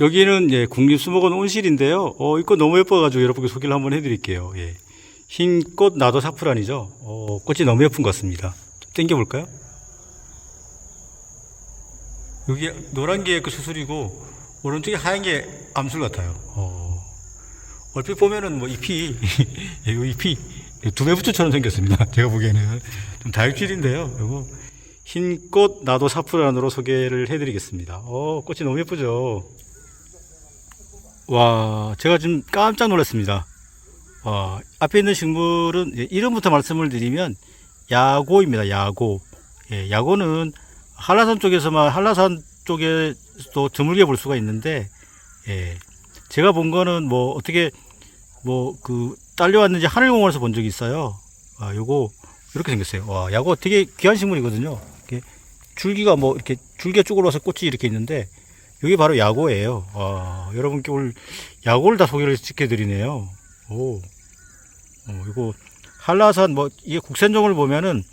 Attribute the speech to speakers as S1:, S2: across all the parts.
S1: 여기는 예, 국립수목원 온실인데요. 이거 너무 예뻐가지고 여러분께 소개를 한번 해드릴게요. 예. 흰꽃 나도 사프란이죠. 꽃이 너무 예쁜 것 같습니다. 좀 당겨볼까요? 여기 노란 게 그 수술이고 오른쪽에 하얀 게 암술 같아요. 얼핏 보면은 뭐 잎이 이 잎이 두뇌부츠처럼 생겼습니다. 제가 보기에는 좀 다육질인데요. 이거 흰꽃 나도 사프란으로 소개를 해드리겠습니다. 꽃이 너무 예쁘죠. 와, 제가 지금 깜짝 놀랐습니다. 앞에 있는 식물은 이름부터 말씀을 드리면 야고입니다. 야고. 예, 야고는 한라산 쪽에도 드물게 볼 수가 있는데, 예, 제가 본 거는 뭐 어떻게 딸려왔는지 하늘공원에서 본 적이 있어요. 요거 이렇게 생겼어요. 와, 야고 되게 귀한 식물이거든요. 이렇게 줄기가 이렇게 줄기가 쭉 올라와서 꽃이 이렇게 있는데, 이게 바로 야고예요. 여러분께 오늘 야고를 다 소개를 시켜드리네요. 이거 한라산 이게 국센종을 보면은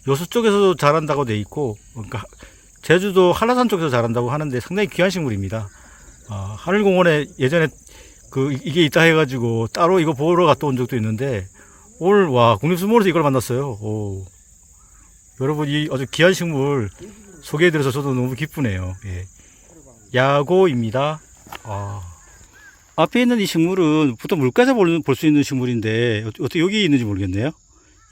S1: 여수 쪽에서도 자란다고 돼 있고, 그러니까 제주도 한라산 쪽에서 자란다고 하는데 상당히 귀한 식물입니다. 하늘공원에 예전에 이게 있다 해가지고 따로 이거 보러 갔다 온 적도 있는데, 오늘 국립수목원에서 이걸 만났어요. 여러분 이 아주 귀한 식물 소개해드려서 저도 너무 기쁘네요. 예. 야고입니다. 앞에 있는 이 식물은 보통 물가에서 볼 수 있는 식물인데 어떻게 여기 있는지 모르겠네요.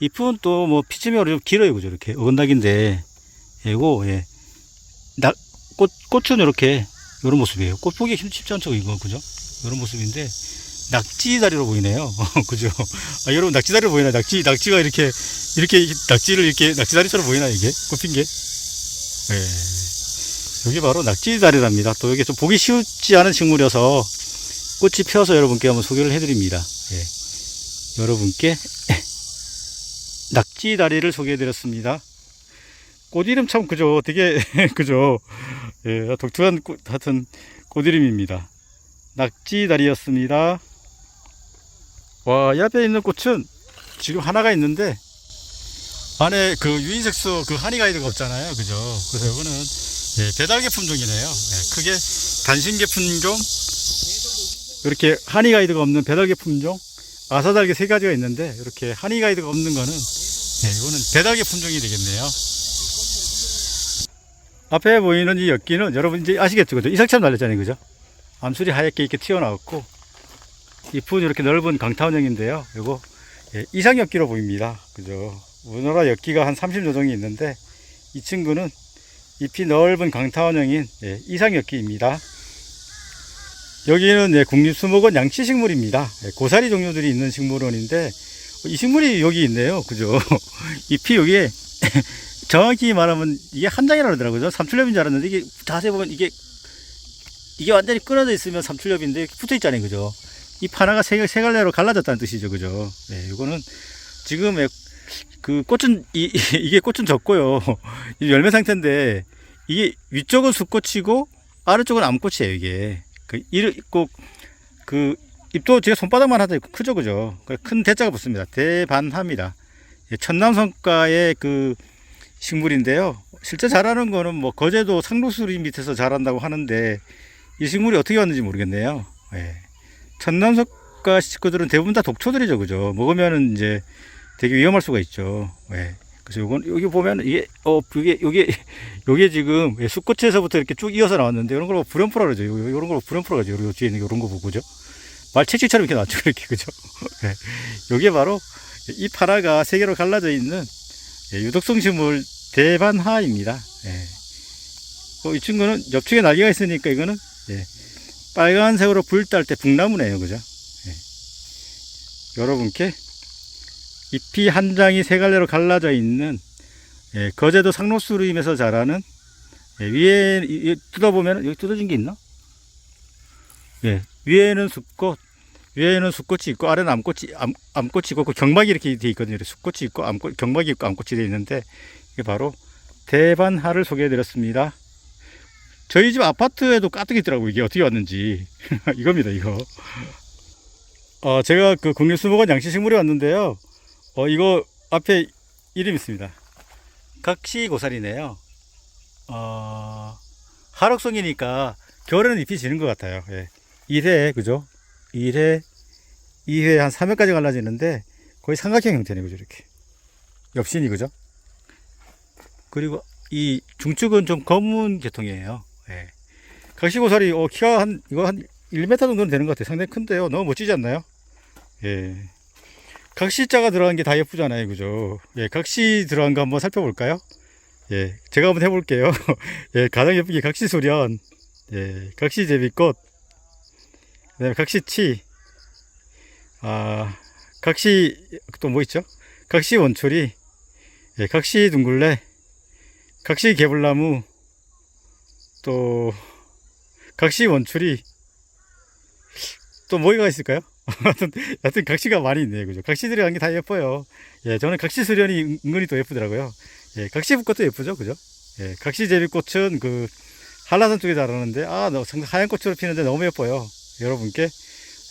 S1: 잎은 또 피치면 좀 길어요, 그죠? 이렇게 어긋나긴데, 이거 꽃은 이렇게 이런 모습이에요. 꽃 보기 쉽지 않죠, 이거, 그죠? 이런 모습인데 낙지다리로 보이네요. 그죠? 여러분 낙지다리로 보이나요? 낙지가 이렇게 낙지를 이렇게 낙지다리처럼 보이나 이게 꽃핀 게? 예. 여기 바로 낙지다리랍니다. 또 이게 좀 보기 쉽지 않은 식물이어서 꽃이 피어서 여러분께 한번 소개를 해드립니다. 예. 여러분께 낙지다리를 소개해드렸습니다. 꽃 이름 참 그죠? 되게 그죠? 예, 독특한 하여튼 꽃 이름입니다. 낙지다리였습니다. 와, 이 앞에 있는 꽃은 지금 하나가 있는데 안에 유인색소 한이가이드가 없잖아요, 그죠? 그래서 이거는 배달개 품종이네요. 크게 단신개 품종, 이렇게 한이가이드가 없는 배달개 품종, 아사달개 3가지가 있는데 이렇게 한이가이드가 없는 거는 이거는 배달개 품종이 되겠네요. 앞에 보이는 이 엽기는 여러분 이제 아시겠죠, 그죠? 이삭처럼 날렸잖아요, 그죠? 암술이 하얗게 이렇게 튀어나왔고 잎은 이렇게 넓은 강타원형인데요. 이거 이상엽기로 보입니다, 그죠? 우리나라 엽기가 한 30여 종이 있는데 이 친구는 잎이 넓은 강타원형인 이상엽기입니다. 여기는 국립수목원 양치식물입니다. 고사리 종류들이 있는 식물원인데 이 식물이 여기 있네요, 그죠? 잎이 여기에 정확히 말하면 이게 한 장이라 그러더라고요. 삼출엽인 줄 알았는데 이게 자세히 보면 이게 완전히 끊어져 있으면 삼출엽인데 붙어 있잖아요, 그죠? 잎 하나가 세 갈래로 갈라졌다는 뜻이죠, 그죠? 네, 이거는 지금 꽃은 이게 꽃은 적고요. 열매 상태인데 이게 위쪽은 수꽃이고 아래쪽은 암꽃이에요, 이게. 잎도 제가 손바닥만 하더니 크죠, 그죠? 큰 대자가 붙습니다. 대반합니다. 천남성과의 식물인데요. 실제 자라는 거는 거제도 상록수리 밑에서 자란다고 하는데 이 식물이 어떻게 왔는지 모르겠네요. 천남성과 식구들은 대부분 다 독초들이죠, 그죠? 먹으면은 이제 되게 위험할 수가 있죠. 그래서 여기 보면 요게 지금 수꽃에서부터 이렇게 쭉 이어서 나왔는데 이런 걸 불연포라 그러죠. 이런 걸 불연포라 그러죠. 요 뒤에 있는 이런 거 보고죠. 말채취처럼 이렇게 나왔죠, 이렇게, 그죠? 요게 바로 잎 하나가 3개로 갈라져 있는 유독성 식물 대반하입니다. 이 친구는 옆쪽에 날개가 있으니까 이거는 빨간색으로 불 딸 때 북나무네요, 그죠? 여러분께 잎이 한 장이 3갈래로 갈라져 있는 거제도 상록수림에서 자라는 위에 뜯어보면 여기 뜯어진 게 있나? 위에는 수꽃이 있고 아래는 암꽃이 있고 경막이 이렇게 되어 있거든요. 수꽃이 있고 경막이 있고 암꽃이 되어 있는데 이게 바로 대반하를 소개해 드렸습니다. 저희 집 아파트에도 가뜩 있더라고요. 이게 어떻게 왔는지. 이겁니다, 이거. 제가 국립수목원 양치식물에 왔는데요. 이거 앞에 이름 있습니다. 각시고사리네요. 하록성이니까 겨울에는 잎이 지는 것 같아요. 예. 1회, 그죠? 1회, 2회 한 3회까지 갈라지는데 거의 삼각형 형태네, 그죠? 이렇게. 엽신이, 그죠? 그리고 이 중축은 좀 검은 계통이에요. 예. 각시고사리, 키가 이거 한 1m 정도는 되는 것 같아요. 상당히 큰데요. 너무 멋지지 않나요? 예. 각시자가 들어간 게 다 예쁘잖아요. 그죠? 예. 각시 들어간 거 한번 살펴볼까요? 예. 제가 한번 해볼게요. 예. 가장 예쁘게 각시소련, 예. 각시제비꽃, 그 다음에 각시치, 각시, 또 뭐 있죠? 각시원초리, 예. 각시둥굴레, 각시개불나무, 또, 각시원추리, 또 뭐가 있을까요? 하여튼 각시가 많이 있네요. 그죠? 각시 들어간 게 다 예뻐요. 예, 저는 각시수련이 은근히 또 예쁘더라고요. 예, 각시붓꽃도 예쁘죠. 그죠? 예, 각시제비꽃은 그 한라산 쪽에 자라는데, 하얀 꽃으로 피는데 너무 예뻐요. 여러분께.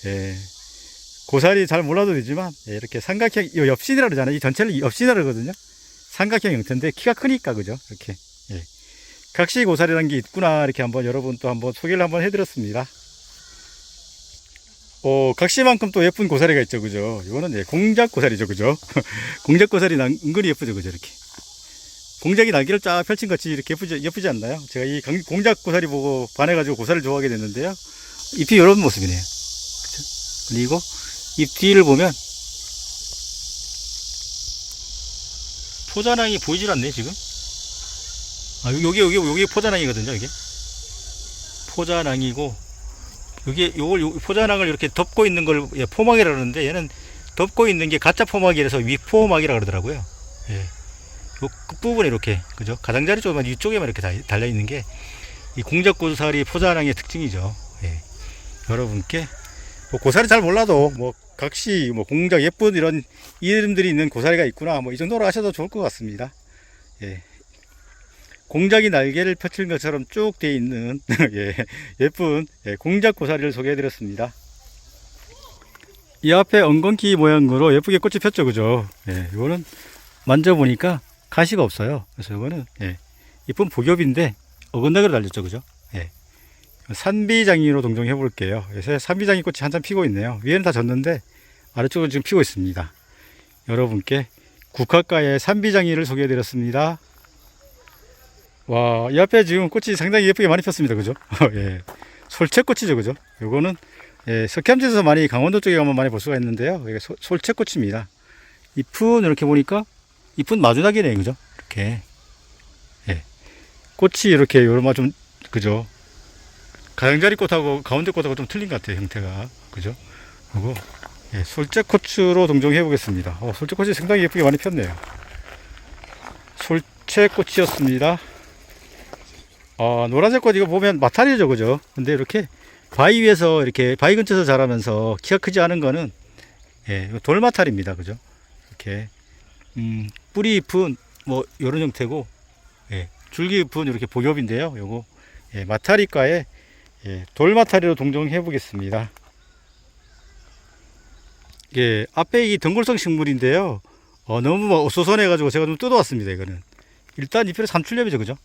S1: 예, 고사리 잘 몰라도 되지만, 예, 이렇게 삼각형, 이 엽신이라 그러잖아요. 이 전체를 엽신이라 그러거든요. 삼각형 형태인데 키가 크니까, 그죠? 이렇게. 예. 각시 고사리라는 게 있구나. 이렇게 한번 여러분 또 한번 소개를 한번 해드렸습니다. 각시만큼 또 예쁜 고사리가 있죠. 그죠? 이거는 예, 공작 고사리죠. 그죠? 공작 고사리 은근히 예쁘죠. 그죠? 이렇게. 공작이 날개를 쫙 펼친 같이 이렇게 예쁘지 않나요? 제가 이 공작 고사리 보고 반해가지고 고사리를 좋아하게 됐는데요. 잎이 이런 모습이네요. 그쵸? 그리고 잎 뒤를 보면 포자낭이 보이질 않네, 지금. 여기 포자낭이거든요, 이게. 포자낭이고, 요걸 포자낭을 이렇게 덮고 있는 걸 포막이라 그러는데, 얘는 덮고 있는 게 가짜 포막이라서 위포막이라 그러더라고요. 예. 요 끝부분에 이렇게, 그죠? 가장자리 쪽에만, 이쪽에만 이렇게 달려 있는 게, 이 공작고사리 포자낭의 특징이죠. 예. 여러분께, 뭐 고사리 잘 몰라도, 뭐, 각시, 뭐, 공작 예쁜 이런 이름들이 있는 고사리가 있구나. 뭐, 이 정도로 하셔도 좋을 것 같습니다. 예. 공작이 날개를 펼친 것처럼 쭉 되어 있는 예, 예쁜 공작 고사리를 소개해 드렸습니다. 이 앞에 엉겅퀴 모양으로 예쁘게 꽃이 폈죠. 그죠? 예, 이거는 만져보니까 가시가 없어요. 그래서 이거는 이쁜 복엽인데 어긋나게 달렸죠. 그죠? 예. 산비장이로 동정해 볼게요. 요새 산비장이 꽃이 한참 피고 있네요. 위에는 다 졌는데 아래쪽은 지금 피고 있습니다. 여러분께 국화가의 산비장이를 소개해 드렸습니다. 와, 이 앞에 지금 꽃이 상당히 예쁘게 많이 폈습니다. 그죠? 예. 솔채꽃이죠. 그죠? 요거는, 예, 석회암지에서 많이 강원도 쪽에 가면 많이 볼 수가 있는데요. 이게 솔채꽃입니다. 잎은 이렇게 보니까, 잎은 마주나기네. 그죠? 이렇게. 예. 꽃이 이렇게, 요런 좀, 그죠? 가장자리 꽃하고 가운데 꽃하고 좀 틀린 것 같아요. 형태가. 그죠? 그리고, 예, 솔채꽃으로 동정해 보겠습니다. 솔채꽃이 상당히 예쁘게 많이 폈네요. 솔채꽃이었습니다. 노란색 꽃 이거 보면 마타리죠. 그죠? 근데 이렇게 바위 위에서 이렇게 바위 근처에서 자라면서 키가 크지 않은 거는 돌마타리입니다. 그죠? 이렇게 뿌리 잎은 뭐 이런 형태고 줄기 잎은 이렇게 복엽인데요. 요거 마타리과의 돌마타리로 동정해 보겠습니다. 앞에 이 덩굴성 식물인데요. 너무 어수선해 가지고 제가 좀 뜯어왔습니다. 이거는 일단 잎이 삼출엽이죠. 그죠?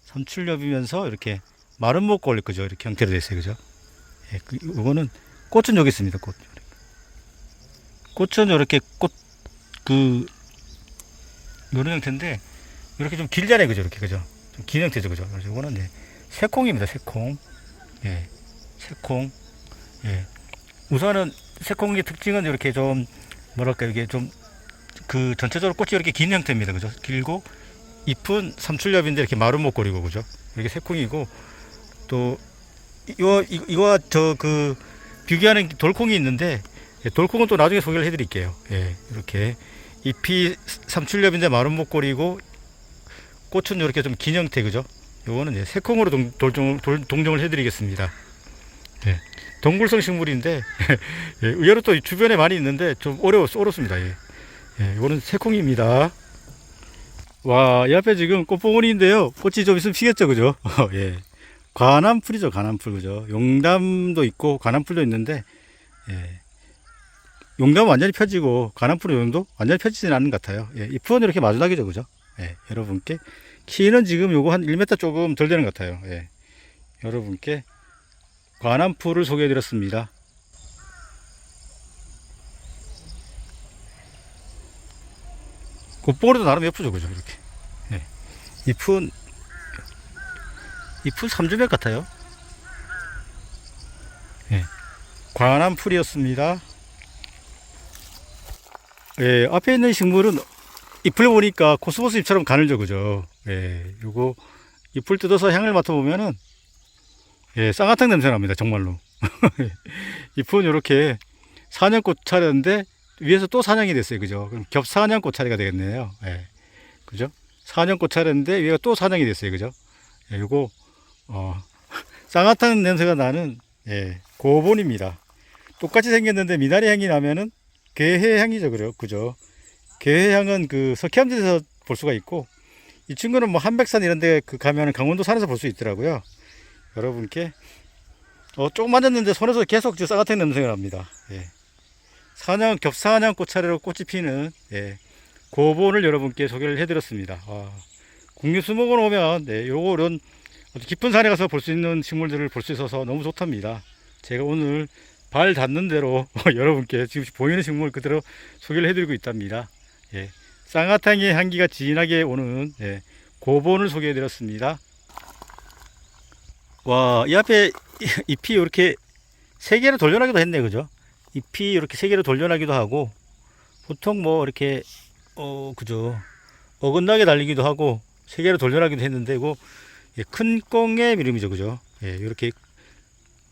S1: 삼출엽이면서 이렇게 마른 목고 올릴 거죠. 이렇게 형태로 됐어요. 그죠? 이거는 꽃은 여기 있습니다. 꽃은 이렇게 이런 형태인데 이렇게 좀 길잖아요. 그죠? 이렇게 그죠? 좀 긴 형태죠. 그죠? 그래서 이거는 새콩입니다. 새콩. 새콩. 우선은 새콩의 특징은 이렇게 좀 뭐랄까 이게 좀 전체적으로 꽃이 이렇게 긴 형태입니다. 그죠? 길고 잎은 삼출엽인데 이렇게 마른 목걸이고 그죠? 이렇게 새콩이고 또 이거와 비교하는 돌콩이 있는데 돌콩은 또 나중에 소개를 해드릴게요. 이렇게 잎이 삼출엽인데 마른 목걸이고 꽃은 이렇게 좀 긴 형태 그죠? 요거는 새콩으로 동정을 해드리겠습니다. 동굴성 식물인데 의외로 또 주변에 많이 있는데 좀 어렵습니다. 이거는 새콩입니다. 와, 이 앞에 지금 꽃봉오리인데요. 꽃이 좀 있으면 피겠죠, 그죠? 관암풀이죠, 관암풀, 그죠? 용담도 있고, 관암풀도 있는데, 용담은 완전히 펴지고, 관암풀의 용도 완전히 펴지지는 않는 것 같아요. 잎은 이렇게 마주나기죠, 그죠? 여러분께. 키는 지금 요거 한 1m 조금 덜 되는 것 같아요. 여러분께 관암풀을 소개해 드렸습니다. 겉보기도 나름 예쁘죠, 그죠? 이렇게. 예. 잎은 3주맥 같아요. 예. 관암풀이었습니다. 예, 앞에 있는 식물은 잎을 보니까 코스모스 잎처럼 가늘죠, 그죠? 예, 요거 잎을 뜯어서 향을 맡아보면은, 예, 쌍화탕 냄새 납니다, 정말로. 잎은 이렇게 사냥꽃 차렸는데, 위에서 또 사냥이 됐어요, 그죠? 그럼 겹사냥꽃 차례가 되겠네요. 예, 그죠? 사냥꽃 차렸는데, 위가 또 사냥이 됐어요, 그죠? 예, 요거, 쌍화탕 냄새가 나는, 예, 고본입니다. 똑같이 생겼는데, 미나리 향이 나면은, 게해 향이죠, 그죠? 게해 향은 그 석회암지대에서 볼 수가 있고, 이 친구는 뭐 한백산 이런 데 그 가면은 강원도 산에서 볼 수 있더라고요. 여러분께, 조금 만졌는데 손에서 계속 쌍화탕 냄새가 납니다. 예. 겹사냥 꽃차례로 꽃이 피는, 예, 고본을 여러분께 소개를 해드렸습니다. 국립수목원 오면, 네, 이런 깊은 산에 가서 볼 수 있는 식물들을 볼 수 있어서 너무 좋답니다. 제가 오늘 발 닿는 대로 여러분께 지금 보이는 식물 그대로 소개를 해드리고 있답니다. 예, 쌍화탕의 향기가 진하게 오는, 예, 고본을 소개해드렸습니다. 와, 이 앞에 잎이 이렇게 세 개로 돌려나기도 했네, 그죠? 잎이 이렇게 세 개로 돌려나기도 하고, 보통 뭐 이렇게 그죠, 어긋나게 달리기도 하고 세 개로 돌려나기도 했는데, 이거, 예, 큰 꽁의 이름이죠, 그죠? 예, 이렇게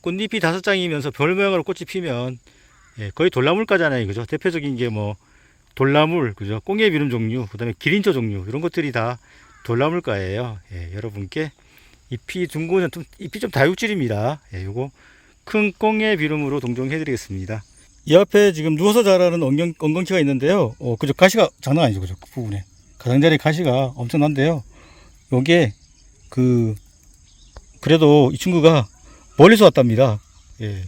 S1: 꽃잎이 5장이면서 별 모양으로 꽃이 피면, 예, 거의 돌나물과잖아요, 그죠? 대표적인 게 뭐 돌나물, 그죠? 꽁의 비름 종류, 그 다음에 기린초 종류, 이런 것들이 다 돌나물과예요. 예, 여러분께 잎이 둥근, 잎이 좀 다육질입니다. 예, 요거 큰 꽁의 비름으로 동정해 드리겠습니다. 이 앞에 지금 누워서 자라는 엉겅퀴가 있는데요. 그죠? 가시가 장난 아니죠, 그죠? 그 부분에 가장자리 가시가 엄청난데요. 요게 그래도 이 친구가 멀리서 왔답니다. 예.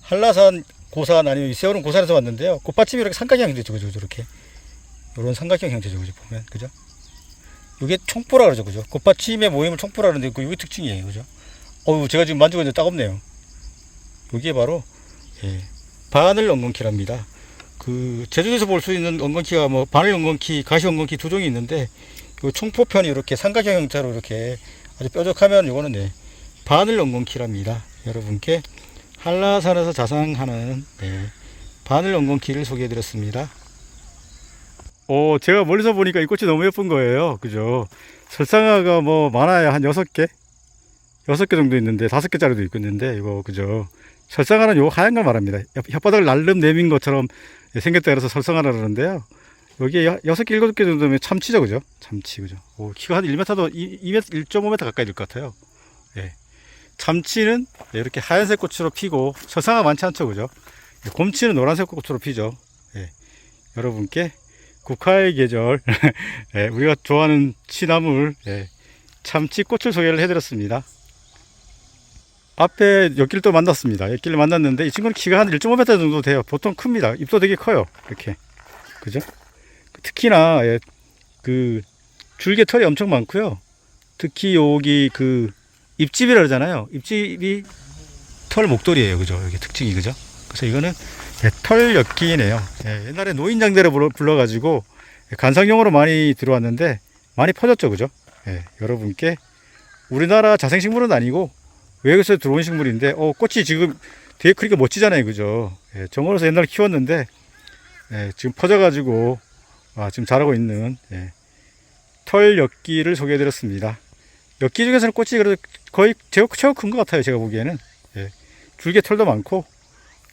S1: 한라산 고산 아니면 세월은 고산에서 왔는데요. 꽃받침이 이렇게 삼각형 형태죠, 그죠? 이렇게 이런 삼각형 형태죠, 그죠? 보면, 그죠? 이게 총포라 그러죠, 그죠? 꽃받침의 모임을 총포라 그러는데 이게 특징이에요, 그죠? 제가 지금 만지고 있는데 따갑네요. 이게 바로, 예, 바늘 엉겅퀴랍니다. 제주도에서 볼 수 있는 엉겅퀴가 뭐 바늘 엉겅퀴, 가시 엉겅퀴 두 종이 있는데, 이 총포편이 이렇게 삼각형 형태로 이렇게 아주 뾰족하면 이거는, 네, 바늘 엉겅퀴랍니다. 여러분께 한라산에서 자상하는, 네, 바늘 엉겅퀴를 소개해 드렸습니다. 제가 멀리서 보니까 이 꽃이 너무 예쁜 거예요, 그죠? 설상화가 뭐 많아야 한 6개 정도 있는데, 5개짜리도 있고 있는데, 이거, 그죠? 설상화는 요 하얀 걸 말합니다. 혓바닥을 날름 내민 것처럼 생겼다 그래서 설상화라 그러는데요. 여기에 6개, 7개 정도면 참치죠, 그죠? 참치, 그죠? 키가 한 1m도, 2m, 1.5m 가까이 될 것 같아요. 예. 참치는 이렇게 하얀색 꽃으로 피고, 설상화 많지 않죠, 그죠? 곰치는 노란색 꽃으로 피죠. 예. 여러분께 국화의 계절, 예, 우리가 좋아하는 취나물, 예, 참치꽃을 소개를 해드렸습니다. 앞에 엿길도 만났습니다. 엿길을 만났는데, 이 친구는 키가 한 1.5m 정도 돼요. 보통 큽니다. 잎도 되게 커요. 이렇게. 그죠? 특히나, 예, 줄기 털이 엄청 많고요. 특히 여기 잎집이라 그러잖아요. 잎집이 털 목도리예요, 그죠? 이게 특징이, 그죠? 그래서 이거는, 예, 털 엿기네요. 예, 옛날에 노인장대를 불러가지고 간상용으로 많이 들어왔는데 많이 퍼졌죠, 그죠? 예, 여러분께 우리나라 자생식물은 아니고 외국에서 들어온 식물인데, 꽃이 지금 되게 크니까 멋지잖아요, 그죠? 예, 정원에서 옛날에 키웠는데, 예, 지금 퍼져가지고 지금 자라고 있는, 예, 털 엿기를 소개해드렸습니다. 엿기 중에서는 꽃이 그래도 거의 최고 큰 것 같아요, 제가 보기에는. 예, 줄기에 털도 많고,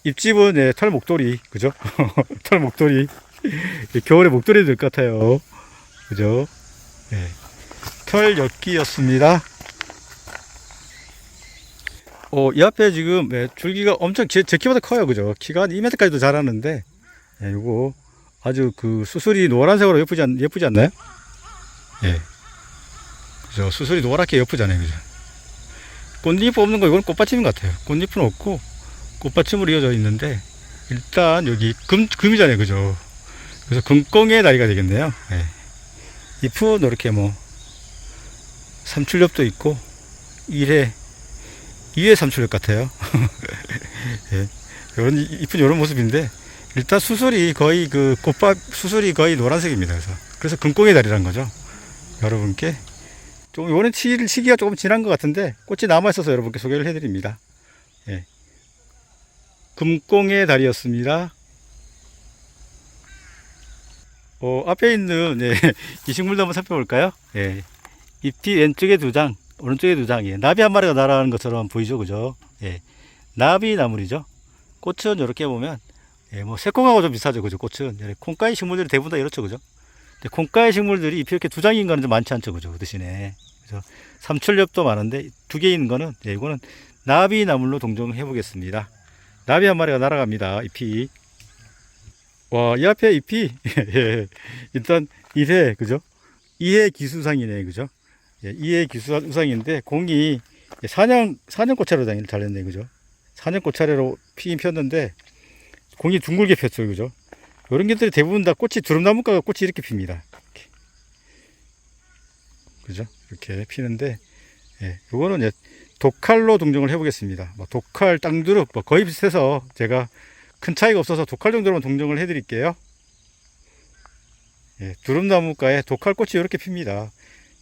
S1: 잎집은, 예, 털 목도리, 그죠? 털 목도리. 겨울에 목도리 될 것 같아요, 그죠? 예, 털 엿기였습니다. 이 앞에 지금, 예, 줄기가 엄청 제 키보다 커요, 그죠? 키가 한 2m까지도 자라는데, 예, 요거 아주 수술이 노란색으로 예쁘지 않나요? 예, 그죠? 수술이 노랗게 예쁘잖아요, 그죠? 꽃잎 없는 거 이건 꽃받침 같아요. 꽃잎은 없고 꽃받침으로 이어져 있는데, 일단 여기 금이잖아요, 그죠? 그래서 금꽁의 다리가 되겠네요. 예. 잎은 이렇게 뭐 삼출엽도 있고, 이해 삼출력 같아요. 예. 이쁜 이런 모습인데, 일단 수술이 거의 그 꽃밥 수술이 거의 노란색입니다. 그래서 금꽁의 다리란 거죠. 여러분께 좀 이번엔 시기가 조금 지난 것 같은데 꽃이 남아 있어서 여러분께 소개를 해드립니다. 예. 금꽁의 다리였습니다. 앞에 있는 이 식물도 한번 살펴볼까요? 예. 잎이 왼쪽에 2장, 오른쪽에 2장. 예. 나비 한 마리가 날아가는 것처럼 보이죠, 그죠? 예. 나비 나물이죠. 꽃은 이렇게 보면 뭐 새콩하고 좀 비슷하죠, 그죠? 꽃은 콩가위 식물들이 대부분 다 이렇죠, 그죠? 콩가위 식물들이 잎이 이렇게 2장인 거는 좀 많지 않죠, 그죠? 그 대신에 그래서 삼출엽도 많은데 2개 있는 거는 이거는 나비 나물로 동정해 보겠습니다. 나비 한 마리가 날아갑니다. 잎이 와, 이 앞에 잎이 일단 1회 그죠? 2회 기수상이네, 그죠? 2회 기수상인데 공이 사냥 꽃차례로 달렸네, 그죠? 사냥 꽃차례로 피긴 폈는데 공이 둥글게 폈죠, 그죠? 이런 것들이 대부분 다 꽃이 두릅나무가가 꽃이 이렇게 핍니다. 이렇게. 그죠? 이렇게 피는데, 요거는 독칼로 동정을 해보겠습니다. 독칼, 땅두릅, 거의 비슷해서 제가 큰 차이가 없어서 독칼 정도로만 동정을 해드릴게요. 두릅나무가에 독칼꽃이 이렇게 핍니다.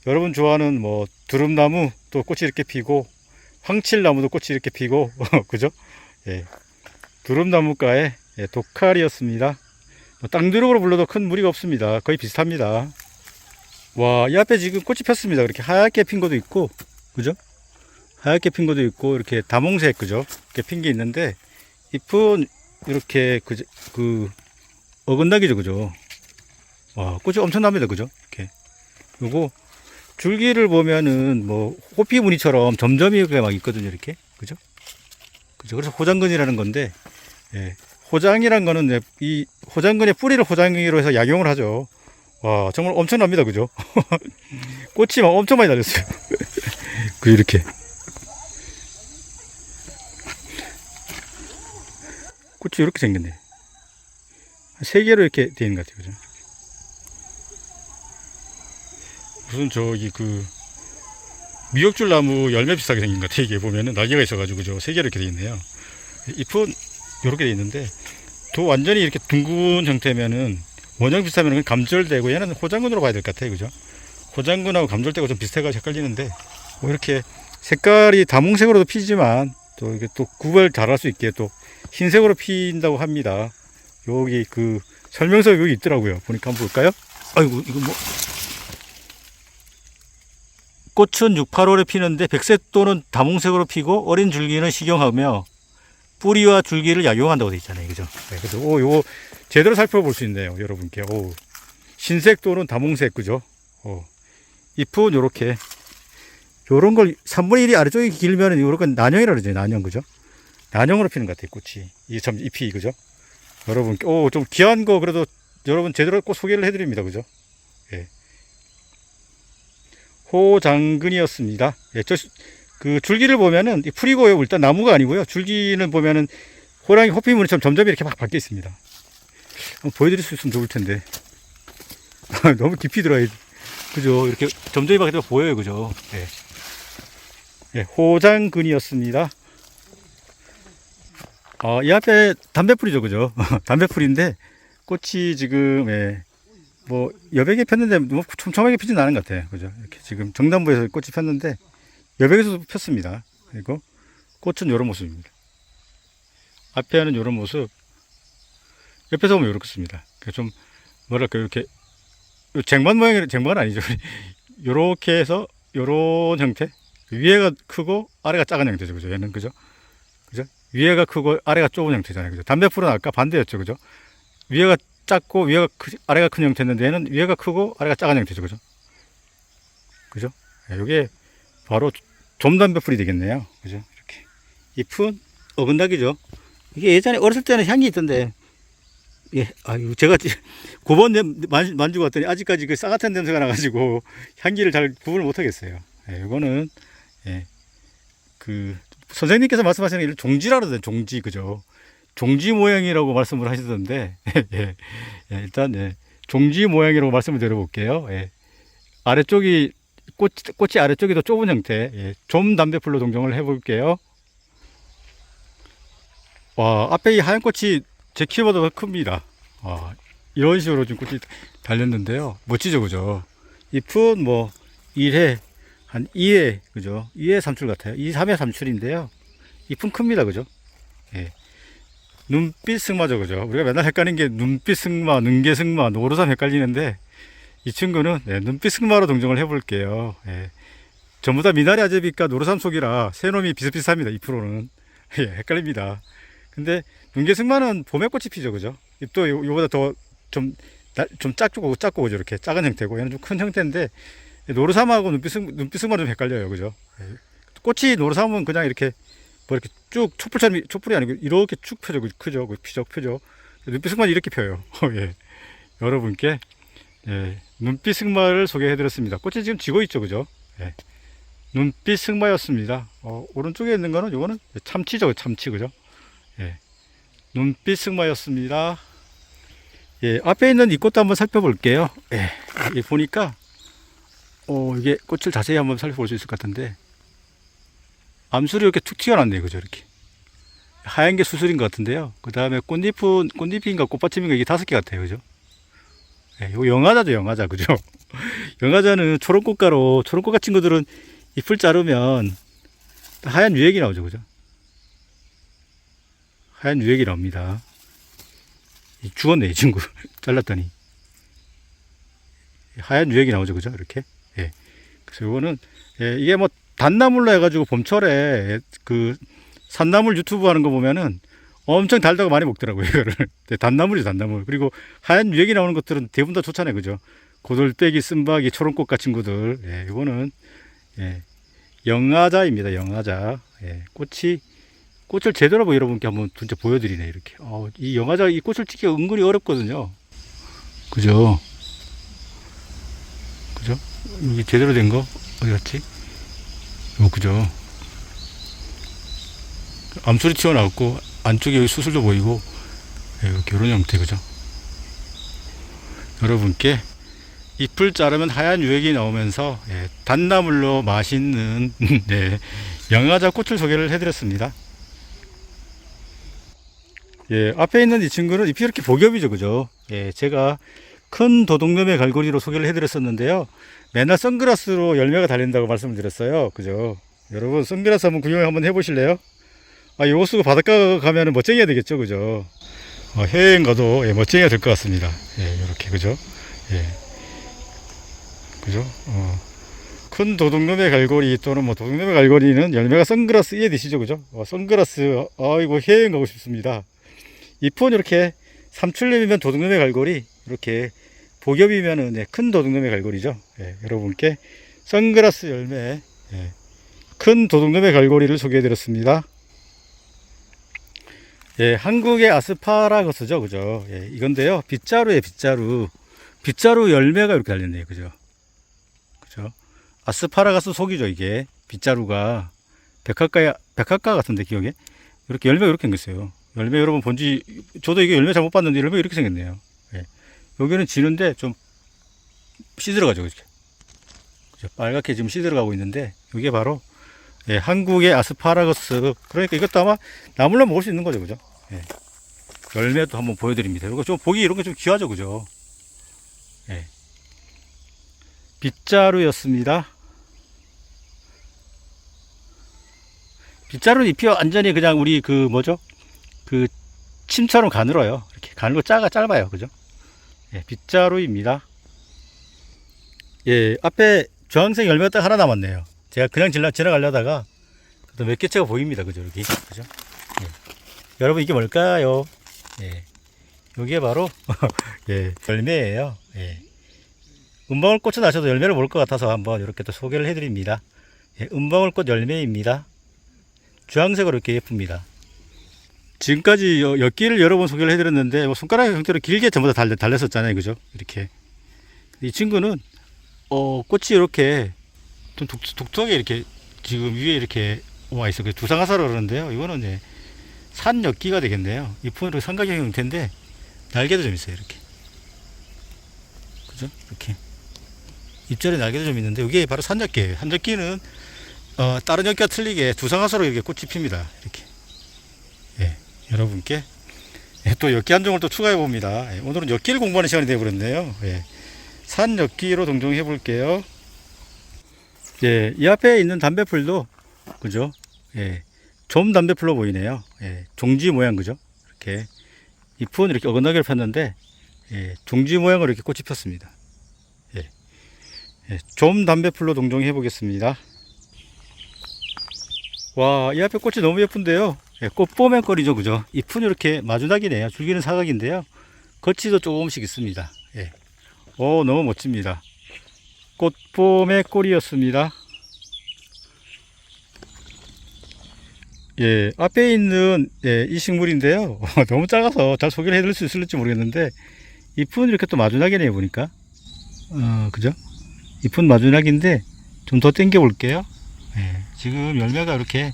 S1: 여러분 좋아하는 두릅나무 또 꽃이 이렇게 피고, 황칠나무도 꽃이 이렇게 피고, 그죠? 두릅나무가에 독칼이었습니다. 땅두릅으로 불러도 큰 무리가 없습니다. 거의 비슷합니다. 와, 이 앞에 지금 꽃이 폈습니다. 이렇게 하얗게 핀 것도 있고, 그죠? 하얗게 핀 것도 있고, 이렇게 다몽색, 그죠? 이렇게 핀 게 있는데, 잎은 이렇게, 어긋나기죠, 그죠? 와, 꽃이 엄청납니다, 그죠? 이렇게. 요거, 줄기를 보면은, 호피 무늬처럼 점점이 이렇게 막 있거든요, 이렇게. 그죠? 그죠? 그래서 호장근이라는 건데, 호장이란 거는 이 호장근의 뿌리를 호장기로 해서 약용을 하죠. 와, 정말 엄청납니다, 그죠? 꽃이 막 엄청 많이 달렸어요. 이렇게. 꽃이 이렇게 생겼네. 3개로 이렇게 되어 있는 것 같아요, 그죠? 무슨 미역줄 나무 열매 비슷하게 생긴 것 같아요. 이게 보면은 날개가 있어가지고, 그죠? 3개로 이렇게 되어 있네요. 잎은 이렇게 되어 있는데, 또 완전히 이렇게 둥근 형태면은, 원형 비슷하면 감절되고, 얘는 호장근으로 봐야 될 것 같아요, 그죠? 호장근하고 감절되고 좀 비슷해가지고 헷갈리는데, 이렇게 색깔이 다몽색으로도 피지만, 또 이게 또 구별 잘할 수 있게 또 흰색으로 피인다고 합니다. 여기 설명서 여기 있더라고요. 보니까 한번 볼까요? 아이고, 이거 꽃은 6, 8월에 피는데 백색 또는 다몽색으로 피고 어린 줄기는 식용하며 뿌리와 줄기를 약용한다고 되어 있잖아요, 그죠? 그래서 요거 제대로 살펴볼 수 있네요, 여러분께. 흰색 또는 다몽색, 그죠? 잎은 요렇게 요런 걸 3분의 1이 아래쪽이 길면 요렇게 난형이라 그러죠, 난형, 그죠? 난형으로 피는 것 같아요, 꽃이. 이게 참 잎이, 그죠? 여러분, 좀 귀한 거 그래도 여러분 제대로 꼭 소개를 해드립니다, 그죠? 호장근이었습니다. 줄기를 보면은 풀이고요. 일단 나무가 아니고요. 줄기는 보면은 호랑이 호피무늬처럼 점점이 이렇게 막 박혀 있습니다. 한번 보여드릴 수 있으면 좋을 텐데. 너무 깊이 들어야 그죠? 이렇게 점점이 박혀 보여요, 그죠? 호장근이었습니다. 이 앞에 담배풀이죠, 그죠? 담배풀인데 꽃이 지금 여백에 폈는데 촘촘하게 피진 않은 것 같아요, 그죠? 이렇게 지금 정단부에서 꽃이 폈는데 여백에서도 폈습니다. 그리고 꽃은 이런 모습입니다. 앞에는 이런 모습, 옆에서 보면 이렇습니다. 좀 뭐랄까 이렇게 쟁반 모양이 쟁반 아니죠? 이렇게 해서 이런 형태, 위에가 크고 아래가 작은 형태죠, 그죠? 얘는 그죠? 그죠? 위에가 크고 아래가 좁은 형태잖아요, 그죠? 담배풀은 아까 반대였죠, 그죠? 위에가 작고 아래가 큰 형태였는데 얘는 위에가 크고 아래가 작은 형태죠, 그죠? 그죠? 이게 바로 좀담배풀이 되겠네요, 그죠? 이렇게 잎은 어긋나기죠. 이게 예전에 어렸을 때는 향이 있던데, 제가 9번 만지고 왔더니 아직까지 싸 같은 냄새가 나가지고 향기를 잘 구분을 못 하겠어요. 이거는 선생님께서 말씀하시는 게 종지라 그러던데, 종지, 그죠? 종지 모양이라고 말씀을 하시던데, 일단, 종지 모양이라고 말씀을 드려볼게요. 아래쪽이, 꽃이 아래쪽이 더 좁은 형태, 좀 담배풀로 동정을 해볼게요. 와, 앞에 이 하얀 꽃이 제 키보다 더 큽니다. 와, 이런 식으로 지금 꽃이 달렸는데요. 멋지죠, 그죠? 잎은 뭐 1회, 한 2회, 그죠? 2회 삼출 같아요. 2, 3회 삼출인데요. 잎은 큽니다, 그죠? 예. 눈빛 승마죠, 그죠? 우리가 맨날 헷갈리는 게 눈빛 승마, 능계 승마, 노루삼 헷갈리는데 이 친구는 네, 눈빛 승마로 동정을 해볼게요. 예. 전부 다 미나리 아제비과 노루삼 속이라 새 놈이 비슷비슷합니다. 2%는 예, 헷갈립니다. 근데 능계 승마는 봄에 꽃이 피죠, 그죠? 잎도 요보다 더 좀 작고 그죠? 이렇게 작은 형태고 얘는 좀 큰 형태인데 노루삼하고 눈빛 승마는 좀 헷갈려요, 그죠? 예. 꽃이 노루삼은 그냥 이렇게 뭐 이렇게 쭉 촛불이 아니고 이렇게 쭉 펴져 크죠, 펴죠. 눈빛 승마는 이렇게 펴요. 예. 여러분께 예, 눈빛 승마를 소개해드렸습니다. 꽃이 지금 지고 있죠, 그죠? 예. 눈빛 승마였습니다. 오른쪽에 있는 거는 요거는 참치죠, 참치, 그죠? 예. 눈빛 승마였습니다. 예, 앞에 있는 이 꽃도 한번 살펴볼게요. 예. 예, 보니까 이게 꽃을 자세히 한번 살펴볼 수 있을 것 같은데 암술이 이렇게 툭 튀어나왔네요, 그죠? 이렇게 하얀 게 수술인 것 같은데요. 그 다음에 꽃잎인가 꽃받침인가 이게 5개 같아요, 그죠? 예, 이거 영화자죠, 영화자, 그죠? 영화자는 초록꽃 친구들은 잎을 자르면 하얀 유액이 나오죠, 그죠? 하얀 유액이 나옵니다. 죽었네, 이 친구. 잘랐더니. 하얀 유액이 나오죠, 그죠? 이렇게. 예. 그래서 이거는, 예, 이게 뭐, 단나물로 해가지고 봄철에 그 산나물 유튜브 하는 거 보면은 엄청 달다고 많이 먹더라고요, 이거를. 단나물이죠, 단나물. 그리고 하얀 유액이 나오는 것들은 대부분 다 좋잖아요, 그죠? 고돌빼기, 쓴바기, 초롱꽃 같은 친구들. 예, 이거는, 예, 영화자입니다, 영화자. 예, 꽃을 제대로 여러분께 한번 진짜 보여드리네, 이렇게. 이 영화자, 이 꽃을 찍기가 은근히 어렵거든요. 그죠? 그죠? 이게 제대로 된 거? 어디 갔지? 그죠? 암소리 튀어나왔고, 안쪽에 여기 수술도 보이고, 예, 이렇게 이런 형태, 그죠? 여러분께 잎을 자르면 하얀 유액이 나오면서, 예, 단나물로 맛있는, 네, 영화자 꽃을 소개를 해드렸습니다. 예, 앞에 있는 이 친구는 잎이 이렇게 복엽이죠, 그죠? 예, 제가 큰 도둑놈의 갈고리로 소개를 해드렸었는데요. 맨날 선글라스로 열매가 달린다고 말씀을 드렸어요, 그죠? 여러분, 선글라스 한번 구경 한번 해보실래요? 이거 쓰고 바닷가 가면 멋쟁이가 되겠죠, 그죠? 해외여행 가도, 예, 멋쟁이가 될 것 같습니다. 예, 이렇게, 그죠? 예, 그죠? 큰 도둑놈의 갈고리 또는 뭐 도둑놈의 갈고리는 열매가 선글라스 이에 드시죠, 그죠? 선글라스, 이거 해외여행 가고 싶습니다. 잎은 이렇게 삼출잎이면 도둑놈의 갈고리, 이렇게 복엽이면은, 네, 큰 도둑놈의 갈고리죠. 예, 여러분께 선글라스 열매, 예, 큰 도둑놈의 갈고리를 소개해 드렸습니다. 예, 한국의 아스파라거스죠, 그죠? 예, 이건데요, 빗자루에 빗자루 열매가 이렇게 달렸네요, 그죠? 그죠? 아스파라거스 속이죠, 이게. 빗자루가 백합과 같은데, 기억에 이렇게 열매가 이렇게 생겼어요. 열매 여러분 본지, 저도 이게 열매 잘못 봤는데 열매가 이렇게 생겼네요. 예. 여기는 지는데 좀 시들어가죠, 이렇게. 그죠? 빨갛게 지금 시들어가고 있는데, 이게 바로, 예, 한국의 아스파라거스. 그러니까 이것도 아마 나물로 먹을 수 있는 거죠, 그죠? 예. 열매도 한번 보여드립니다. 이거 좀 보기 이런 게 좀 귀하죠, 그죠? 예. 빗자루였습니다. 빗자루 잎이 완전히 그냥 우리 그 침처럼 가늘어요. 이렇게 가늘고 짧아요. 그죠? 예, 빗자루입니다. 예, 앞에 주황색 열매가 딱 하나 남았네요. 제가 그냥 지나가려다가 몇 개째가 보입니다. 그죠? 여기. 그죠? 예. 여러분, 이게 뭘까요? 예. 이게 바로, 예, 열매예요. 예. 은방울꽃은 아셔도 열매를 볼 것 같아서 한번 이렇게 또 소개를 해드립니다. 예, 은방울꽃 열매입니다. 주황색으로 이렇게 예쁩니다. 지금까지 엿기를 여러 번 소개를 해드렸는데, 손가락 형태로 길게 전부 다 달렸었잖아요, 그죠? 이렇게. 이 친구는, 꽃이 이렇게 좀 독특하게 이렇게 지금 위에 이렇게 와 있어요. 두상화사로 그러는데요. 이거는 이제 산엿기가 되겠네요. 잎은 이렇게 삼각형 형태인데, 날개도 좀 있어요, 이렇게. 그죠? 이렇게. 잎절에 날개도 좀 있는데, 이게 바로 산엿기예요. 산엿기는, 다른 엿기와 틀리게 두상화사로 이렇게 꽃이 핍니다. 이렇게. 예. 여러분께 또 엽기 한 종을 또 추가해 봅니다. 오늘은 엽기를 공부하는 시간이 되어버렸네요. 산 엽기로 동정해 볼게요. 이 앞에 있는 담배풀도 그죠? 좀 담배풀로 보이네요. 종지 모양 그죠? 이렇게 잎은 이렇게 어긋나게 폈는데 종지 모양으로 이렇게 꽃이 폈습니다. 좀 담배풀로 동정해 보겠습니다. 와, 이 앞에 꽃이 너무 예쁜데요. 꽃보맨거리죠, 그죠? 잎은 이렇게 마주나기네요. 줄기는 사각인데요. 거치도 조금씩 있습니다. 오, 너무 멋집니다. 꽃보매 꼴이었습니다. 앞에 있는 이 식물인데요. 너무 작아서 잘 소개를 해드릴 수 있을지 모르겠는데 잎은 이렇게 또 마주나기네요, 보니까. 그죠? 잎은 마주나기인데 좀 더 당겨 볼게요. 지금 열매가 이렇게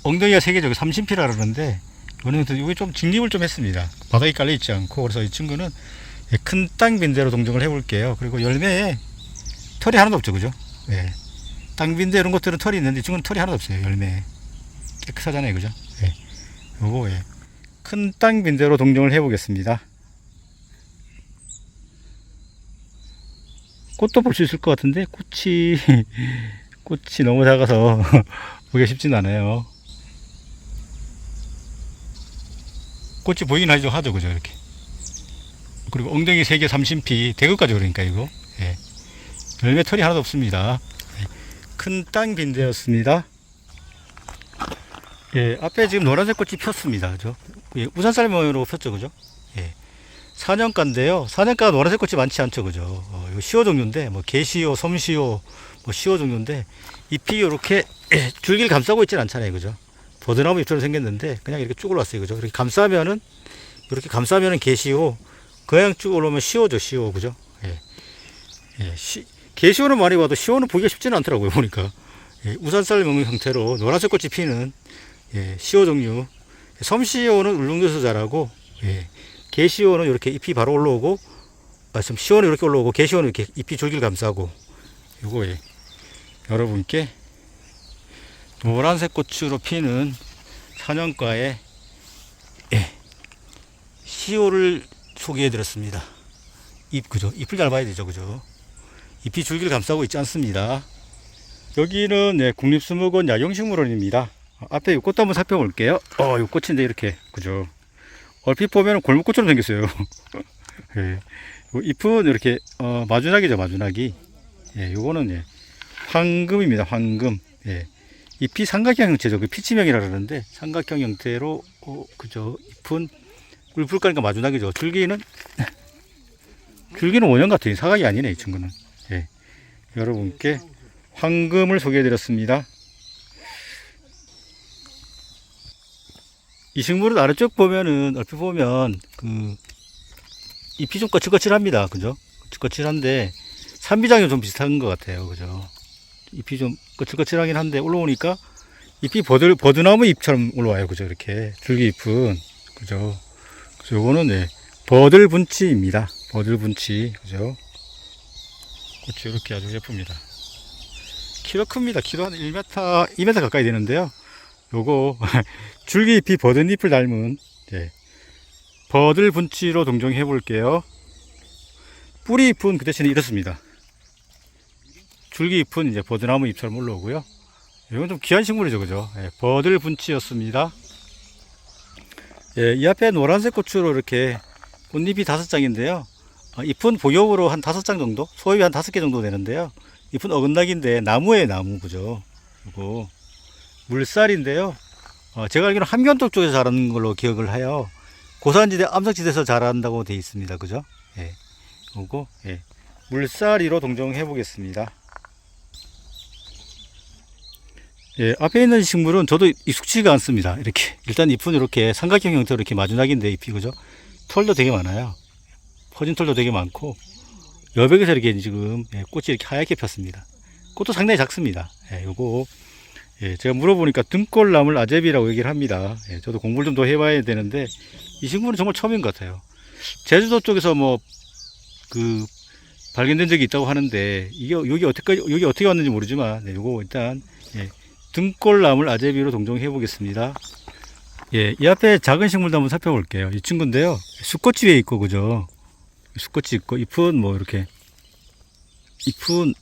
S1: 엉덩이가 3개죠. 30피라 그러는데 이게 좀 직립을 좀 했습니다. 바닥에 깔려 있지 않고. 그래서 이 친구는 큰 땅빈대로 동정을 해 볼게요. 그리고 열매에 털이 하나도 없죠, 그죠? 땅빈대 이런 것들은 털이 있는데 이 친구는 털이 하나도 없어요. 열매에 깨끗하잖아요, 그죠? 요거 큰 땅빈대로 동정을 해 보겠습니다. 꽃도 볼 수 있을 것 같은데 꽃이 너무 작아서 보기가 쉽진 않아요. 꽃이 보이긴 하죠, 그죠? 이렇게. 그리고 엉덩이 3개 30피 대구까지 그러니까 이거. 열매 털이 하나도 없습니다. 큰 땅 빈대였습니다. 앞에 지금 노란색 꽃이 폈습니다, 그죠? 우산살 모양으로 폈죠, 그죠? 사년가인데요. 사년가가 노란색 꽃이 많지 않죠, 그죠? 이거 시호 종류인데, 뭐 개시호, 섬시호, 뭐 시호 종류인데 잎이 이렇게 줄기를 감싸고 있지는 않잖아요, 그죠? 버드나무 잎처럼 생겼는데 그냥 이렇게 쭉 올라왔어요, 그죠? 이렇게 감싸면은 개시호, 그냥 쭉 올라오면 시호죠, 시호, 그죠? 개시호는 많이 봐도 시호는 보기가 쉽지는 않더라고요, 보니까. 우산살 먹는 형태로 노란색 꽃이 피는 시호 종류. 섬시호는 울릉도에서 자라고, 개시호는 이렇게 잎이 바로 올라오고, 시호는 이렇게 올라오고, 개시호는 이렇게 잎이 줄기를 감싸고, 요거 여러분께 노란색 꽃으로 피는 사년과의 시호를 소개해 드렸습니다. 그죠? 잎을 잘 봐야 되죠, 그죠? 잎이 줄기를 감싸고 있지 않습니다. 여기는 국립수목원 야경식물원입니다. 앞에 이 꽃도 한번 살펴볼게요. 이 꽃인데 이렇게, 그죠? 얼핏 보면 골목꽃처럼 생겼어요. 잎은 이렇게 마주나기죠, 마주나기. 요거는 황금입니다, 황금. 잎이 삼각형 형태죠. 피치명이라 그러는데 삼각형 형태로 그죠? 잎은 꿀풀가니까 마주나기죠. 줄기는 원형 같아요. 사각이 아니네, 이 친구는. 여러분께 황금을 소개해 드렸습니다. 이 식물은 아래쪽 보면은 얼핏 보면 잎이 좀 거칠거칠합니다, 그죠? 거칠거칠한데 산비장이 좀 비슷한 것 같아요, 그죠? 잎이 좀 거칠거칠하긴 한데 올라오니까 잎이 버드나무 잎처럼 올라와요, 그죠? 이렇게 줄기 잎은, 그죠? 그래서 요거는 버들분치입니다. 버들분치, 그죠? 꽃이 이렇게 아주 예쁩니다. 키도 큽니다. 키도 한 1m, 2m 가까이 되는데요. 요거 줄기 잎이 버드잎을 닮은 버들분치로 동정해 볼게요. 뿌리 잎은 그 대신에 이렇습니다. 줄기 잎은 이제 버드나무 잎처럼 올라오고요. 이건 좀 귀한 식물이죠, 그죠? 버들분치였습니다. 이 앞에 노란색 꽃으로 이렇게 꽃잎이 5장인데요. 잎은 보엽으로 한 5장 정도, 소엽이 한 5개 정도 되는데요. 잎은 어긋나기인데 나무에 나무, 그죠? 그리고 물살인데요. 제가 알기로는 함경도 쪽에서 자라는 걸로 기억을 해요. 고산지대, 암석지대에서 자란다고 되어 있습니다, 그죠? 그리고 물살이로 동정해 보겠습니다. 앞에 있는 식물은 저도 익숙치가 않습니다. 이렇게 일단 잎은 이렇게 삼각형 형태로 이렇게 마주나기인데 잎이, 그죠? 털도 되게 많아요. 퍼진 털도 되게 많고 여백에서 이렇게 지금 꽃이 이렇게 하얗게 폈습니다. 꽃도 상당히 작습니다. 요거 제가 물어보니까 등골나물 아제비라고 얘기를 합니다. 저도 공부를 좀 더 해봐야 되는데 이 식물은 정말 처음인 것 같아요. 제주도 쪽에서 발견된 적이 있다고 하는데 이게 여기 어떻게 왔는지 모르지만 요거 일단 등골나물 아제비로 동정해 보겠습니다. 예, 이 앞에 작은 식물도 한번 살펴볼게요. 이 친구인데요. 수꽃이 위에 있고, 그죠? 수꽃이 있고, 잎은 뭐 이렇게, 잎은,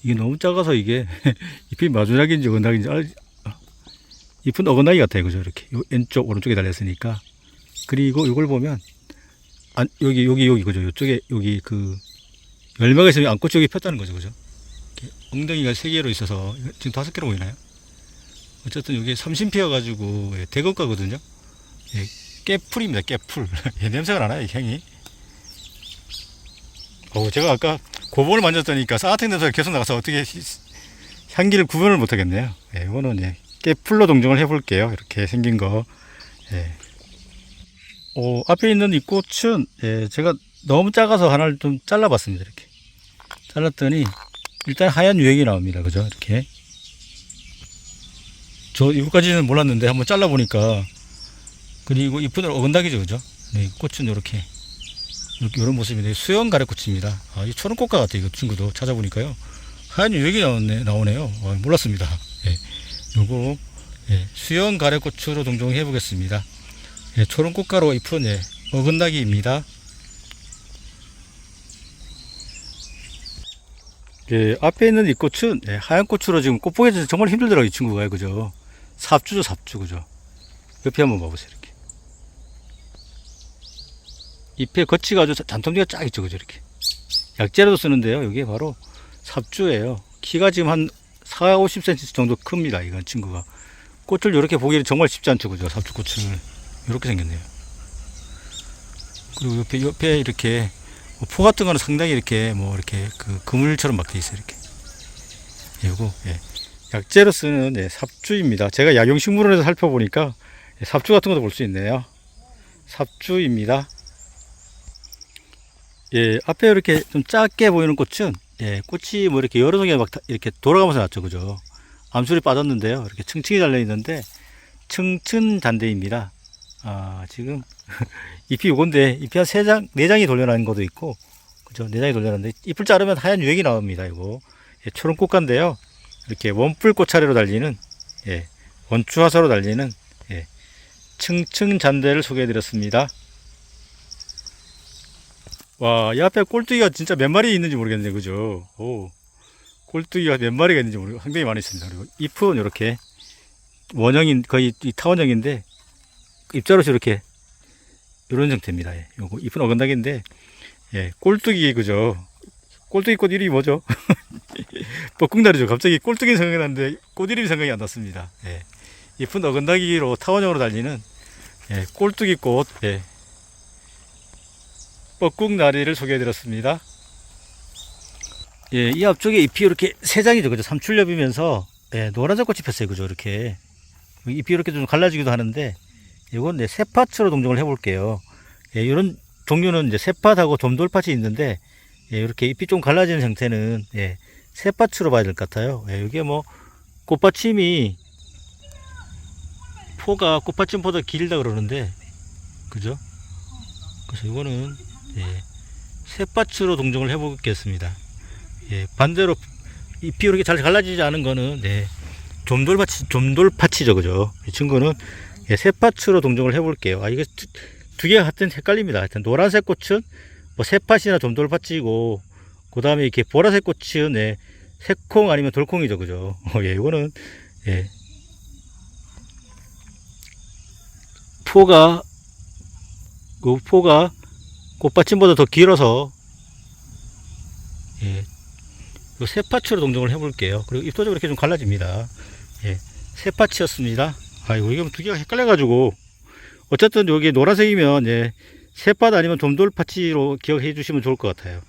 S1: 이게 너무 작아서 이게 잎이 마주락인지 어긋나기인지 잎은 어긋나기 같아요. 그죠? 이렇게. 요 왼쪽, 오른쪽에 달렸으니까. 그리고 이걸 보면, 여기, 그죠? 요쪽에, 여기 그, 열매가 있으면 안꽃이 여기 폈다는 거죠. 그죠? 이렇게 엉덩이가 3개로 있어서, 지금 5개로 보이나요? 어쨌든 여기 삼신 피어가지고, 예, 대검가거든요? 예, 깨풀입니다. 깨풀. 예, 냄새가 나나요? 이 향이? 제가 아까 고봉을 만졌다니까 쌍화탕 냄새가 계속 나가서 어떻게 향기를 구분을 못 하겠네요. 예, 이거는 예, 깨풀로 동정을 해볼게요. 이렇게 생긴 거. 예. 앞에 있는 이 꽃은 예, 제가 너무 작아서 하나를 좀 잘라봤습니다. 이렇게 잘랐더니 일단 하얀 유액이 나옵니다. 그죠? 이렇게 저 이거까지는 몰랐는데 한번 잘라보니까 그리고 잎은 어건닥이죠. 그죠? 네, 꽃은 이렇게 이런 모습인데 수영 가래꽃입니다. 이 초롱꽃과 같아요. 이 친구도 찾아보니까요. 하얀 유액이 나오네요. 몰랐습니다. 예, 요거 예, 수영 가래꽃으로 동정해 보겠습니다. 예, 초롱꽃가루 잎은 예, 어긋나기입니다. 예, 앞에 있는 이 꽃은 예, 하얀 꽃으로 지금 꽃 보기 정말 힘들더라고요. 이 친구가요. 그죠? 삽주죠, 삽주. 그죠? 옆에 한번 봐보세요. 이렇게. 잎에 거치가 아주 잔톱니가 쫙 있죠. 그죠? 이렇게. 약재로도 쓰는데요. 이게 바로 삽주예요. 키가 지금 한 4, 50cm 정도 큽니다. 이건 친구가. 꽃을 이렇게 보기는 정말 쉽지 않죠. 그죠? 삽주꽃을. 이렇게 생겼네요. 그리고 옆에 이렇게 포 같은 거는 상당히 이렇게 이렇게 그 그물처럼 막 돼 있어요. 이렇게. 이거 예. 약재로 쓰는 예, 삽주입니다. 제가 약용식물원에서 살펴보니까 예, 삽주 같은 것도 볼 수 있네요. 삽주입니다. 예, 앞에 이렇게 좀 작게 보이는 꽃은 예, 꽃이 뭐 이렇게 여러 송이 막 이렇게 돌아가면서 났죠. 그죠? 암술이 빠졌는데요. 이렇게 층층이 달려 있는데 층층잔대입니다. 지금 잎이 요건데 잎이 한 3장, 4장이 돌려난 것도 있고 그죠? 4장이 돌려놨는데 잎을 자르면 하얀 유액이 나옵니다. 이거 예, 초롱꽃가인데요. 이렇게 원뿔 꽃차례로 달리는 예, 원추화사로 달리는 예, 층층잔대를 소개해 드렸습니다. 와, 이 앞에 꼴뚜기가 진짜 몇 마리 있는지 모르겠네요. 그죠? 꼴뚜기가 몇 마리가 있는지 모르겠고 상당히 많이 있습니다. 그리고 잎은 이렇게 원형인 거의 타원형인데 입자로서 이렇게 이런 형태입니다. 예. 요거 잎은 어건닥인데 예, 꼴뚜기 그죠? 꼴뚜기 꽃 이름이 뭐죠? 뻐꾹나리죠. 갑자기 꼴뚜기 생각이 났는데 꽃 이름이 생각이 안 났습니다. 예. 잎은 어건닥이로 타원형으로 달리는 예, 꼴뚜기 꽃 예. 뻐꾹나리를 소개해 드렸습니다. 예, 이 앞쪽에 잎이 이렇게 3장이죠. 그죠? 삼출엽이면서 예, 노란색 꽃이 폈어요. 그죠? 이렇게 잎이 이렇게 좀 갈라지기도 하는데 이건 세 파츠로 동정을 해볼게요. 예, 이런 종류는 이제 세팥하고 점돌팥이 있는데 예, 이렇게 잎이 좀 갈라지는 형태는 예, 세 파츠로 봐야 될 것 같아요. 예, 이게 뭐 꽃받침이 포가 꽃받침보다 길다 그러는데 그죠? 그래서 이거는 예, 세 파츠로 동정을 해보겠습니다. 예, 반대로 잎이 이렇게 잘 갈라지지 않은 거는 예, 점돌팥이죠, 그죠? 이 친구는 예, 세 파츠로 동정을 해볼게요. 이게 두 개가 같은 헷갈립니다. 하여튼 노란색 꽃은 뭐 세팥이나 점돌팥이고, 그 다음에 이렇게 보라색 꽃은 예, 새콩 아니면 돌콩이죠, 그죠? 예, 이거는 예, 포가 꽃받침보다 더 길어서 예, 세 파츠로 동정을 해볼게요. 그리고 잎도 좀 이렇게 좀 갈라집니다. 예, 세 파츠였습니다. 아이고, 이거 두 개가 헷갈려가지고 어쨌든 여기 노란색이면 예, 새밭 아니면 점돌파치로 기억해 주시면 좋을 것 같아요.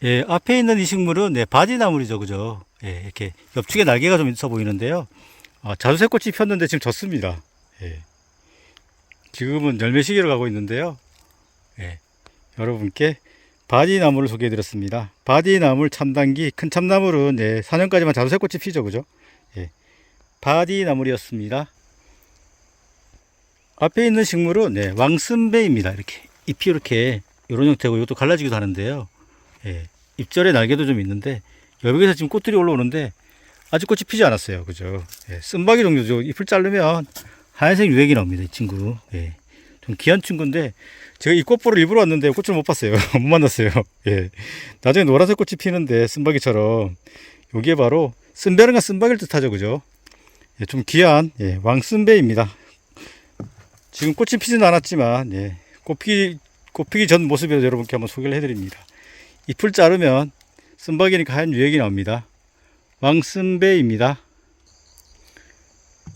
S1: 예, 앞에 있는 이 식물은 네, 바디나물이죠, 그죠? 예, 이렇게 옆축에 날개가 좀 있어 보이는데요. 자주새꽃이 폈는데 지금 졌습니다. 예, 지금은 열매 시기로 가고 있는데요. 예, 여러분께 바디나물을 소개해 드렸습니다. 바디나물 참단기 큰 참나물은 예, 4년까지만 자주새꽃이 피죠, 그죠? 예, 바디나물이었습니다. 앞에 있는 식물은 네, 왕순배입니다. 이렇게 잎이 이렇게 이런 형태고 이것도 갈라지기도 하는데요. 예, 잎절에 날개도 좀 있는데 여기서 지금 꽃들이 올라오는데 아직 꽃이 피지 않았어요. 그죠? 예, 쓴바귀 종류죠. 잎을 자르면 하얀색 유액이 나옵니다. 이 친구. 예, 좀 귀한 친구인데 제가 이 꽃보를 일부러 왔는데 꽃을 못 봤어요. 못 만났어요. 예, 나중에 노란색 꽃이 피는데 쓴바귀처럼 요게 바로 쓴베른가 쓴바귀를 뜻하죠. 그죠? 예, 좀 귀한 예, 왕쓴배입니다. 지금 꽃이 피지는 않았지만 예, 꽃피기 전 모습을 여러분께 한번 소개를 해드립니다. 잎을 자르면 쓴바귀니까 하얀 유액이 나옵니다. 왕쓴배입니다.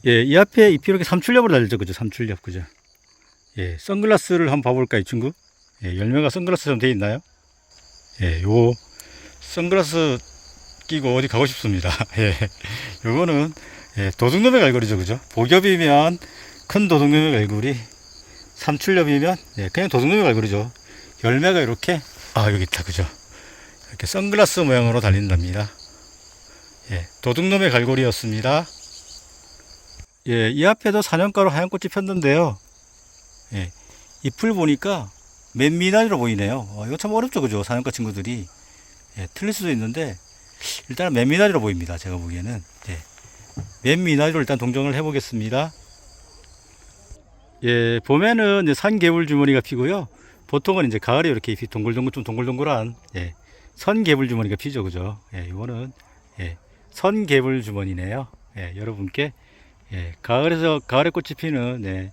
S1: 예, 이 앞에 잎이 이렇게 삼출엽으로 달렸죠. 그죠? 삼출엽. 그죠? 예, 선글라스를 한번 봐볼까, 이 친구? 예, 열매가 선글라스처럼 되어 있나요? 예, 요, 선글라스 끼고 어디 가고 싶습니다. 예, 요거는, 예, 도둑놈의 갈고리죠. 그죠? 복엽이면 큰 도둑놈의 갈고리, 삼출엽이면, 예, 그냥 도둑놈의 갈고리죠. 열매가 이렇게, 아, 여기 있다. 그죠? 이렇게 선글라스 모양으로 달린답니다. 예, 도둑놈의 갈고리였습니다. 예, 이 앞에도 사냥가로 하얀 꽃이 폈는데요. 예, 잎을 보니까 맨미나리로 보이네요. 이거 참 어렵죠, 그죠? 사냥가 친구들이. 예, 틀릴 수도 있는데, 일단 맨미나리로 보입니다. 제가 보기에는. 예, 맨미나리로 일단 동정을 해보겠습니다. 예, 봄에는 이제 산개불 주머니가 피고요. 보통은 이제 가을에 이렇게 잎이 동글동글, 좀 동글동글한, 예, 선개불 주머니가 피죠, 그죠? 예, 이거는, 예, 선개불 주머니네요. 예, 여러분께, 예, 가을에 꽃이 피는, 예,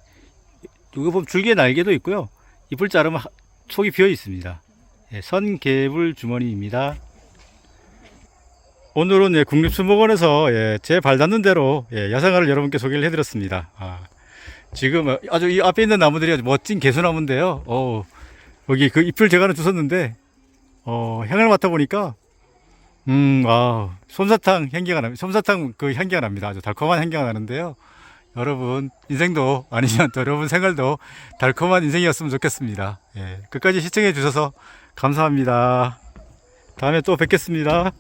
S1: 이거 보면 줄기에 날개도 있고요. 잎을 자르면 속이 비어 있습니다. 예, 선개불 주머니입니다. 오늘은 예, 국립수목원에서 예, 제 발 닿는 대로 예, 야생화를 여러분께 소개를 해드렸습니다. 지금 아주 이 앞에 있는 나무들이 아주 멋진 개수나무인데요. 여기 그 잎을 제가 하나 주웠는데 향을 맡아보니까 솜사탕 향기가 납니다. 솜사탕 그 향기가 납니다. 아주 달콤한 향기가 나는데요. 여러분 인생도 아니면 또 여러분 생활도 달콤한 인생이었으면 좋겠습니다. 예, 끝까지 시청해 주셔서 감사합니다. 다음에 또 뵙겠습니다.